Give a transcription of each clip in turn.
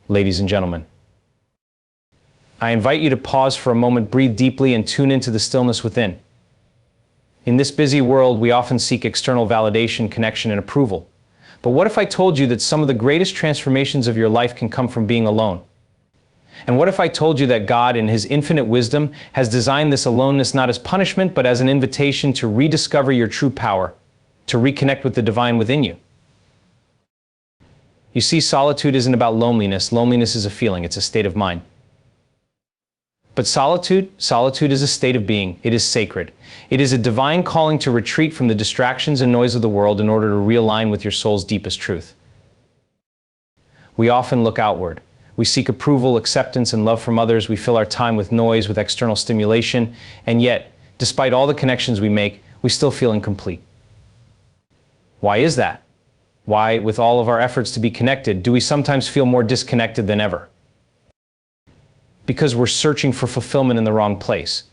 Ladies and gentlemen, I invite you to pause for a moment, breathe deeply, and tune into the stillness within. In this busy world, we often seek external validation, connection, and approval. But what if I told you that some of the greatest transformations of your life can come from being alone? And what if I told you that God, in His infinite wisdom, has designed this aloneness not as punishment, but as an invitation to rediscover your true power, to reconnect with the divine within you? You see, solitude isn't about loneliness. Loneliness is a feeling, it's a state of mind. But solitude is a state of being. It is sacred. It is a divine calling to retreat from the distractions and noise of the world in order to realign with your soul's deepest truth. We often look outward. We seek approval, acceptance, and love from others. We fill our time with noise, with external stimulation, and yet, despite all the connections we make, we still feel incomplete. Why is that? Why, with all of our efforts to be connected, do we sometimes feel more disconnected than ever? Because we're searching for fulfillment in the wrong place.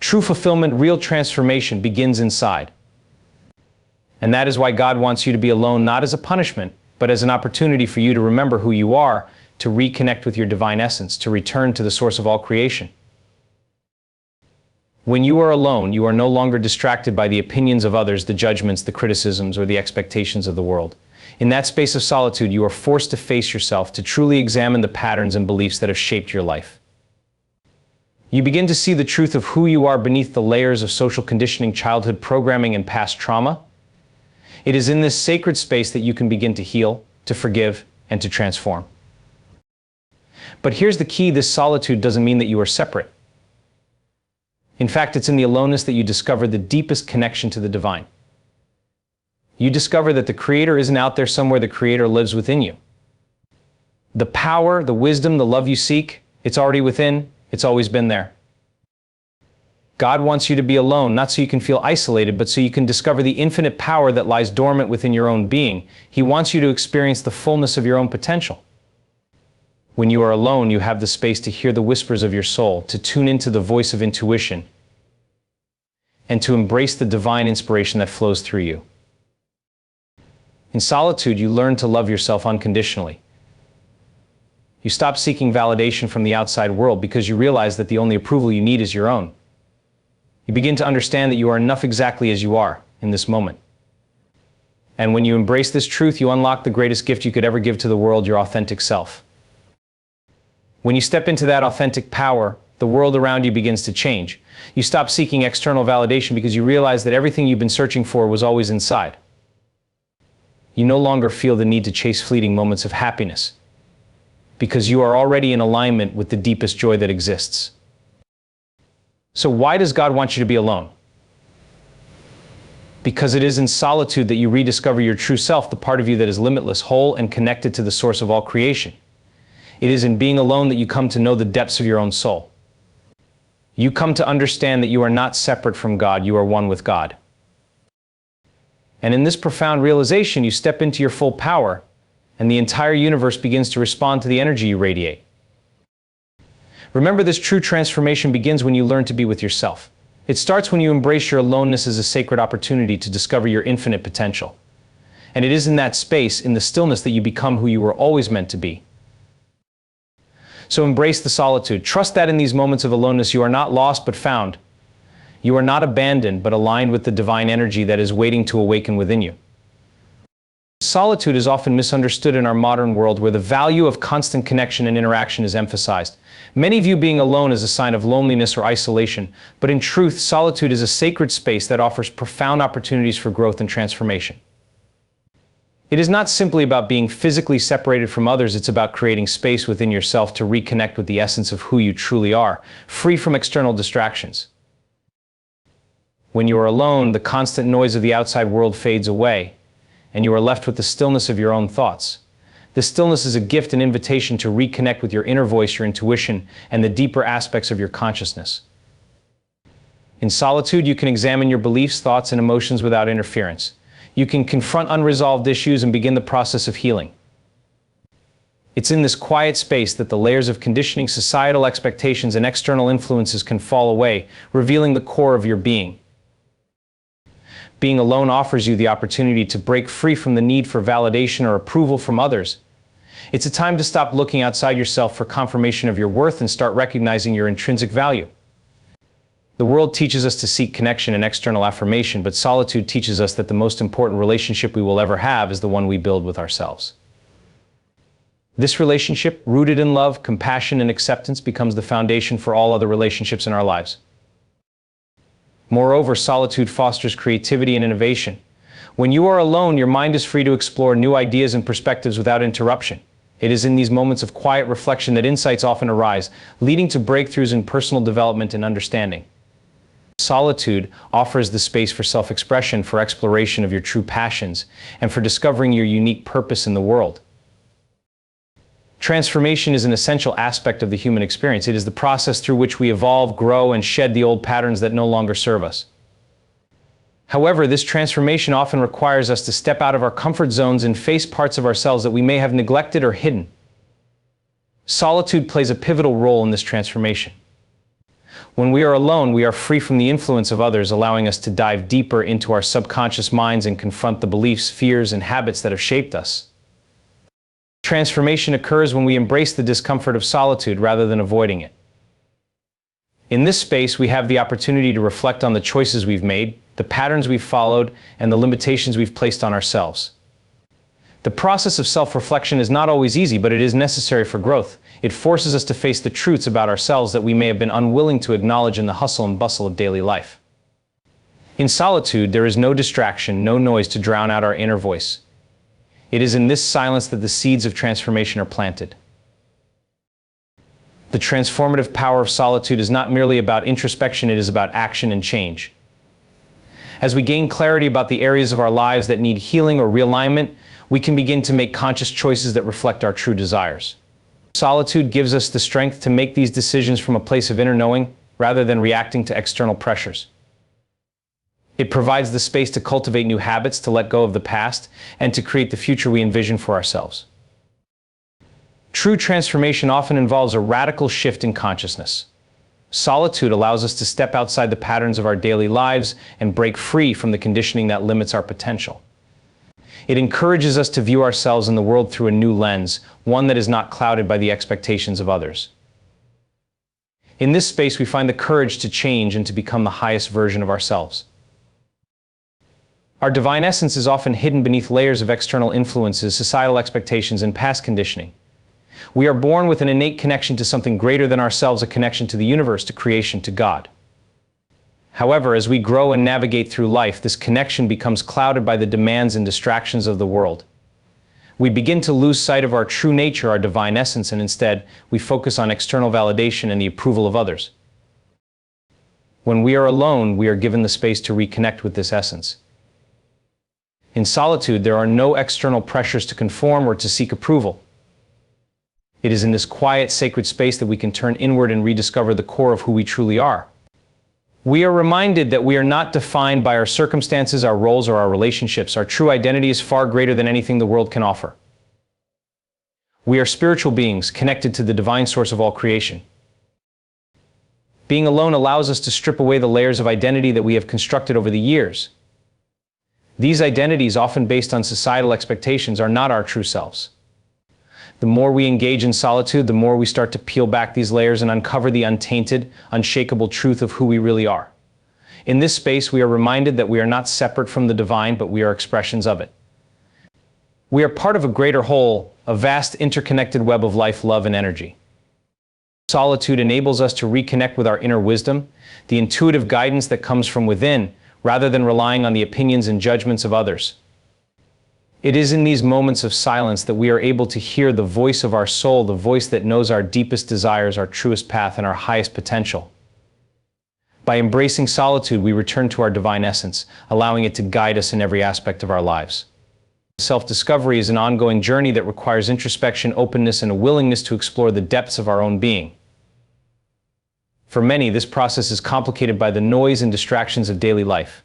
True fulfillment, real transformation begins inside. And that is why God wants you to be alone, not as a punishment, but as an opportunity for you to remember who you are, to reconnect with your divine essence, to return to the source of all creation. When you are alone, you are no longer distracted by the opinions of others, the judgments, the criticisms, or the expectations of the world. In that space of solitude, you are forced to face yourself, to truly examine the patterns and beliefs that have shaped your life. You begin to see the truth of who you are beneath the layers of social conditioning, childhood programming, and past trauma. It is in this sacred space that you can begin to heal, to forgive, and to transform. But here's the key: this solitude doesn't mean that you are separate. In fact, it's in the aloneness that you discover the deepest connection to the divine. You discover that the Creator isn't out there somewhere, the Creator lives within you. The power, the wisdom, the love you seek, it's already within, it's always been there. God wants you to be alone, not so you can feel isolated, but so you can discover the infinite power that lies dormant within your own being. He wants you to experience the fullness of your own potential. When you are alone, you have the space to hear the whispers of your soul, to tune into the voice of intuition, and to embrace the divine inspiration that flows through you. In solitude, you learn to love yourself unconditionally. You stop seeking validation from the outside world because you realize that the only approval you need is your own. You begin to understand that you are enough exactly as you are in this moment. And when you embrace this truth, you unlock the greatest gift you could ever give to the world, your authentic self. When you step into that authentic power, the world around you begins to change. You stop seeking external validation because you realize that everything you've been searching for was always inside. You no longer feel the need to chase fleeting moments of happiness because you are already in alignment with the deepest joy that exists. So why does God want you to be alone? Because it is in solitude that you rediscover your true self, the part of you that is limitless, whole, and connected to the source of all creation. It is in being alone that you come to know the depths of your own soul. You come to understand that you are not separate from God, you are one with God. And in this profound realization, you step into your full power, and the entire universe begins to respond to the energy you radiate. Remember, this true transformation begins when you learn to be with yourself. It starts when you embrace your aloneness as a sacred opportunity to discover your infinite potential. And it is in that space, in the stillness, that you become who you were always meant to be. So embrace the solitude. Trust that in these moments of aloneness, you are not lost but found. You are not abandoned but aligned with the divine energy that is waiting to awaken within you. Solitude is often misunderstood in our modern world, where the value of constant connection and interaction is emphasized. Many view being alone as a sign of loneliness or isolation, but in truth, solitude is a sacred space that offers profound opportunities for growth and transformation. It is not simply about being physically separated from others, it's about creating space within yourself to reconnect with the essence of who you truly are, free from external distractions. When you are alone, the constant noise of the outside world fades away, and you are left with the stillness of your own thoughts. This stillness is a gift, an invitation to reconnect with your inner voice, your intuition, and the deeper aspects of your consciousness. In solitude, you can examine your beliefs, thoughts, and emotions without interference. You can confront unresolved issues and begin the process of healing. It's in this quiet space that the layers of conditioning, societal expectations, and external influences can fall away, revealing the core of your being. Being alone offers you the opportunity to break free from the need for validation or approval from others. It's a time to stop looking outside yourself for confirmation of your worth and start recognizing your intrinsic value. The world teaches us to seek connection and external affirmation, but solitude teaches us that the most important relationship we will ever have is the one we build with ourselves. This relationship, rooted in love, compassion, and acceptance, becomes the foundation for all other relationships in our lives. Moreover, solitude fosters creativity and innovation. When you are alone, your mind is free to explore new ideas and perspectives without interruption. It is in these moments of quiet reflection that insights often arise, leading to breakthroughs in personal development and understanding. Solitude offers the space for self-expression, for exploration of your true passions, and for discovering your unique purpose in the world. Transformation is an essential aspect of the human experience. It is the process through which we evolve, grow, and shed the old patterns that no longer serve us. However, this transformation often requires us to step out of our comfort zones and face parts of ourselves that we may have neglected or hidden. Solitude plays a pivotal role in this transformation. When we are alone, we are free from the influence of others, allowing us to dive deeper into our subconscious minds and confront the beliefs, fears, and habits that have shaped us. Transformation occurs when we embrace the discomfort of solitude rather than avoiding it. In this space, we have the opportunity to reflect on the choices we've made, the patterns we've followed, and the limitations we've placed on ourselves. The process of self-reflection is not always easy, but it is necessary for growth. It forces us to face the truths about ourselves that we may have been unwilling to acknowledge in the hustle and bustle of daily life. In solitude, there is no distraction, no noise to drown out our inner voice. It is in this silence that the seeds of transformation are planted. The transformative power of solitude is not merely about introspection, it is about action and change. As we gain clarity about the areas of our lives that need healing or realignment, we can begin to make conscious choices that reflect our true desires. Solitude gives us the strength to make these decisions from a place of inner knowing, rather than reacting to external pressures. It provides the space to cultivate new habits, to let go of the past, and to create the future we envision for ourselves. True transformation often involves a radical shift in consciousness. Solitude allows us to step outside the patterns of our daily lives and break free from the conditioning that limits our potential. It encourages us to view ourselves and the world through a new lens, one that is not clouded by the expectations of others. In this space, we find the courage to change and to become the highest version of ourselves. Our divine essence is often hidden beneath layers of external influences, societal expectations, and past conditioning. We are born with an innate connection to something greater than ourselves, a connection to the universe, to creation, to God. However, as we grow and navigate through life, this connection becomes clouded by the demands and distractions of the world. We begin to lose sight of our true nature, our divine essence, and instead, we focus on external validation and the approval of others. When we are alone, we are given the space to reconnect with this essence. In solitude, there are no external pressures to conform or to seek approval. It is in this quiet, sacred space that we can turn inward and rediscover the core of who we truly are. We are reminded that we are not defined by our circumstances, our roles, or our relationships. Our true identity is far greater than anything the world can offer. We are spiritual beings connected to the divine source of all creation. Being alone allows us to strip away the layers of identity that we have constructed over the years. These identities, often based on societal expectations, are not our true selves. The more we engage in solitude, the more we start to peel back these layers and uncover the untainted, unshakable truth of who we really are. In this space, we are reminded that we are not separate from the divine, but we are expressions of it. We are part of a greater whole, a vast interconnected web of life, love, and energy. Solitude enables us to reconnect with our inner wisdom, the intuitive guidance that comes from within, rather than relying on the opinions and judgments of others. It is in these moments of silence that we are able to hear the voice of our soul, the voice that knows our deepest desires, our truest path, and our highest potential. By embracing solitude, we return to our divine essence, allowing it to guide us in every aspect of our lives. Self-discovery is an ongoing journey that requires introspection, openness, and a willingness to explore the depths of our own being. For many, this process is complicated by the noise and distractions of daily life.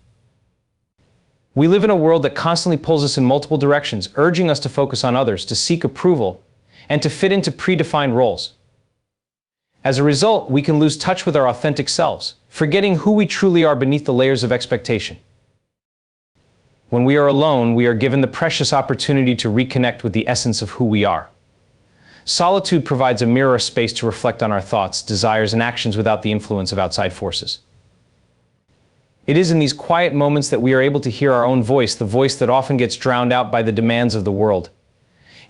We live in a world that constantly pulls us in multiple directions, urging us to focus on others, to seek approval, and to fit into predefined roles. As a result, we can lose touch with our authentic selves, forgetting who we truly are beneath the layers of expectation. When we are alone, we are given the precious opportunity to reconnect with the essence of who we are. Solitude provides a mirror space to reflect on our thoughts, desires, and actions without the influence of outside forces. It is in these quiet moments that we are able to hear our own voice, the voice that often gets drowned out by the demands of the world.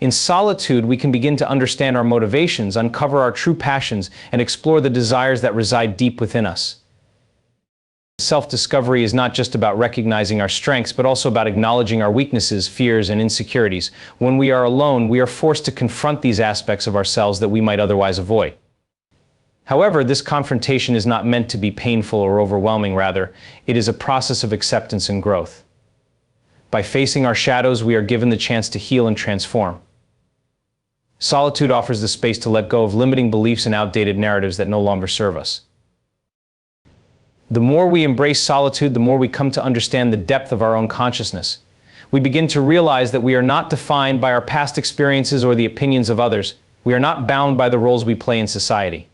In solitude, we can begin to understand our motivations, uncover our true passions, and explore the desires that reside deep within us. Self-discovery is not just about recognizing our strengths, but also about acknowledging our weaknesses, fears, and insecurities. When we are alone, we are forced to confront these aspects of ourselves that we might otherwise avoid. However, this confrontation is not meant to be painful or overwhelming. Rather, it is a process of acceptance and growth. By facing our shadows, we are given the chance to heal and transform. Solitude offers the space to let go of limiting beliefs and outdated narratives that no longer serve us. The more we embrace solitude, the more we come to understand the depth of our own consciousness. We begin to realize that we are not defined by our past experiences or the opinions of others. We are not bound by the roles we play in society.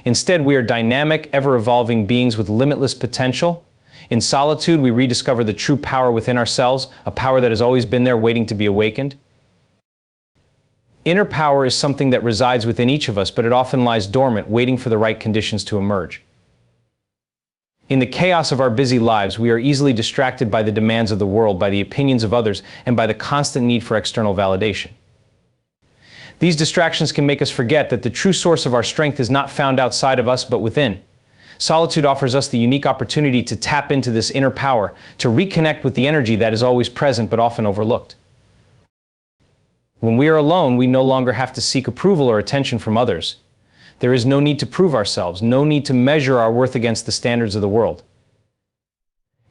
Instead, we are dynamic, ever-evolving beings with limitless potential. In solitude, we rediscover the true power within ourselves, a power that has always been there waiting to be awakened. Inner power is something that resides within each of us, but it often lies dormant, waiting for the right conditions to emerge. In the chaos of our busy lives, we are easily distracted by the demands of the world, by the opinions of others, and by the constant need for external validation. These distractions can make us forget that the true source of our strength is not found outside of us, but within. Solitude offers us the unique opportunity to tap into this inner power, to reconnect with the energy that is always present but often overlooked. When we are alone, we no longer have to seek approval or attention from others. There is no need to prove ourselves, no need to measure our worth against the standards of the world.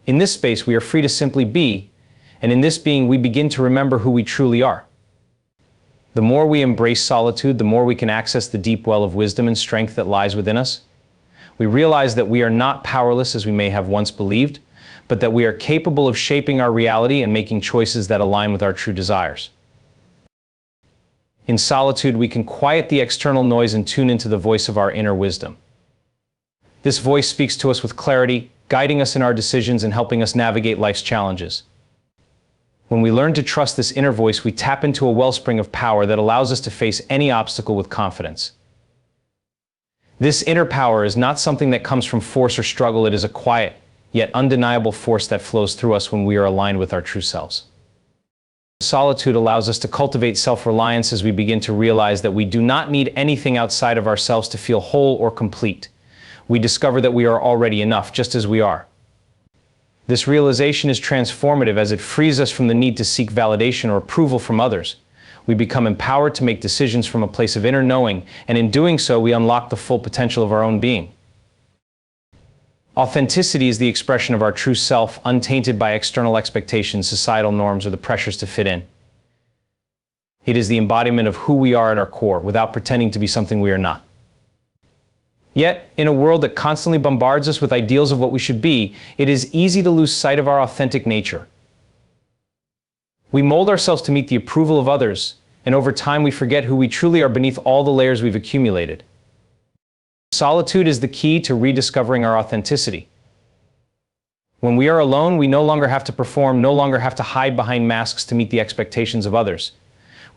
In this space, we are free to simply be, and in this being, we begin to remember who we truly are. The more we embrace solitude, the more we can access the deep well of wisdom and strength that lies within us. We realize that we are not powerless as we may have once believed, but that we are capable of shaping our reality and making choices that align with our true desires. In solitude, we can quiet the external noise and tune into the voice of our inner wisdom. This voice speaks to us with clarity, guiding us in our decisions and helping us navigate life's challenges. When we learn to trust this inner voice, we tap into a wellspring of power that allows us to face any obstacle with confidence. This inner power is not something that comes from force or struggle. It is a quiet, yet undeniable force that flows through us when we are aligned with our true selves. Solitude allows us to cultivate self-reliance as we begin to realize that we do not need anything outside of ourselves to feel whole or complete. We discover that we are already enough, just as we are. This realization is transformative as it frees us from the need to seek validation or approval from others. We become empowered to make decisions from a place of inner knowing, and in doing so, we unlock the full potential of our own being. Authenticity is the expression of our true self, untainted by external expectations, societal norms, or the pressures to fit in. It is the embodiment of who we are at our core, without pretending to be something we are not. Yet, in a world that constantly bombards us with ideals of what we should be, it is easy to lose sight of our authentic nature. We mold ourselves to meet the approval of others, and over time we forget who we truly are beneath all the layers we've accumulated. Solitude is the key to rediscovering our authenticity. When we are alone, we no longer have to perform, no longer have to hide behind masks to meet the expectations of others.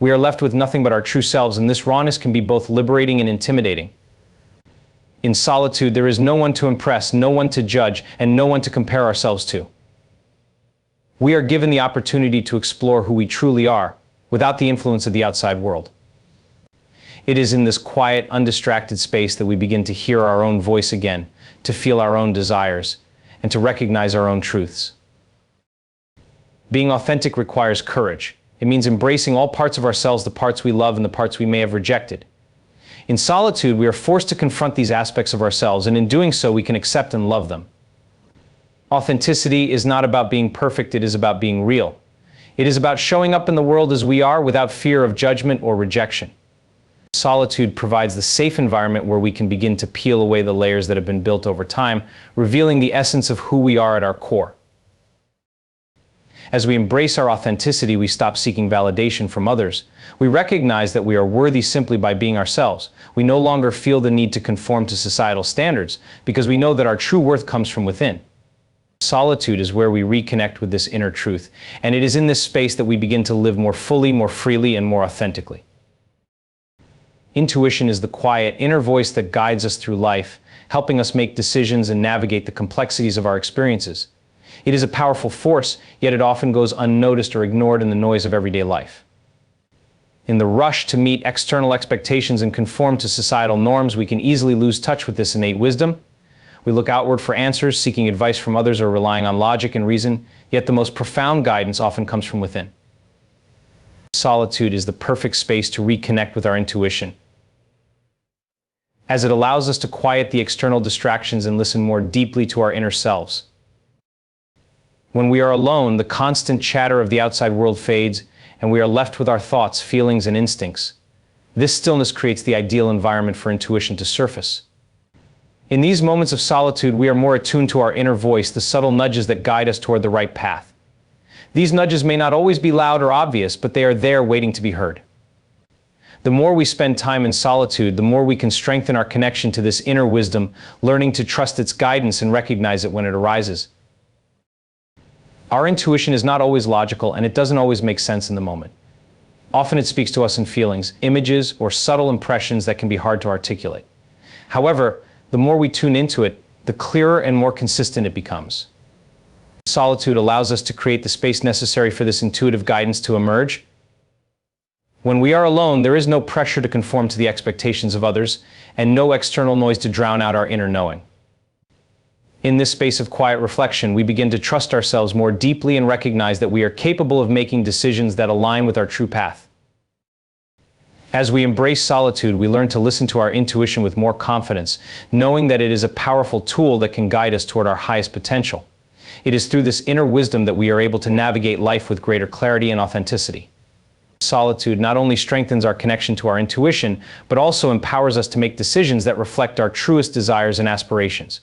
We are left with nothing but our true selves, and this rawness can be both liberating and intimidating. In solitude, there is no one to impress, no one to judge, and no one to compare ourselves to. We are given the opportunity to explore who we truly are, without the influence of the outside world. It is in this quiet, undistracted space that we begin to hear our own voice again, to feel our own desires, and to recognize our own truths. Being authentic requires courage. It means embracing all parts of ourselves, the parts we love and the parts we may have rejected. In solitude, we are forced to confront these aspects of ourselves, and in doing so, we can accept and love them. Authenticity is not about being perfect, it is about being real. It is about showing up in the world as we are without fear of judgment or rejection. Solitude provides the safe environment where we can begin to peel away the layers that have been built over time, revealing the essence of who we are at our core. As we embrace our authenticity, we stop seeking validation from others. We recognize that we are worthy simply by being ourselves. We no longer feel the need to conform to societal standards because we know that our true worth comes from within. Solitude is where we reconnect with this inner truth, and it is in this space that we begin to live more fully, more freely, and more authentically. Intuition is the quiet, inner voice that guides us through life, helping us make decisions and navigate the complexities of our experiences. It is a powerful force, yet it often goes unnoticed or ignored in the noise of everyday life. In the rush to meet external expectations and conform to societal norms, we can easily lose touch with this innate wisdom. We look outward for answers, seeking advice from others or relying on logic and reason, yet the most profound guidance often comes from within. Solitude is the perfect space to reconnect with our intuition, as it allows us to quiet the external distractions and listen more deeply to our inner selves. When we are alone, the constant chatter of the outside world fades, and we are left with our thoughts, feelings, and instincts. This stillness creates the ideal environment for intuition to surface. In these moments of solitude, we are more attuned to our inner voice, the subtle nudges that guide us toward the right path. These nudges may not always be loud or obvious, but they are there waiting to be heard. The more we spend time in solitude, the more we can strengthen our connection to this inner wisdom, learning to trust its guidance and recognize it when it arises. Our intuition is not always logical, and it doesn't always make sense in the moment. Often it speaks to us in feelings, images, or subtle impressions that can be hard to articulate. However, the more we tune into it, the clearer and more consistent it becomes. Solitude allows us to create the space necessary for this intuitive guidance to emerge. When we are alone, there is no pressure to conform to the expectations of others, and no external noise to drown out our inner knowing. In this space of quiet reflection, we begin to trust ourselves more deeply and recognize that we are capable of making decisions that align with our true path. As we embrace solitude, we learn to listen to our intuition with more confidence, knowing that it is a powerful tool that can guide us toward our highest potential. It is through this inner wisdom that we are able to navigate life with greater clarity and authenticity. Solitude not only strengthens our connection to our intuition, but also empowers us to make decisions that reflect our truest desires and aspirations.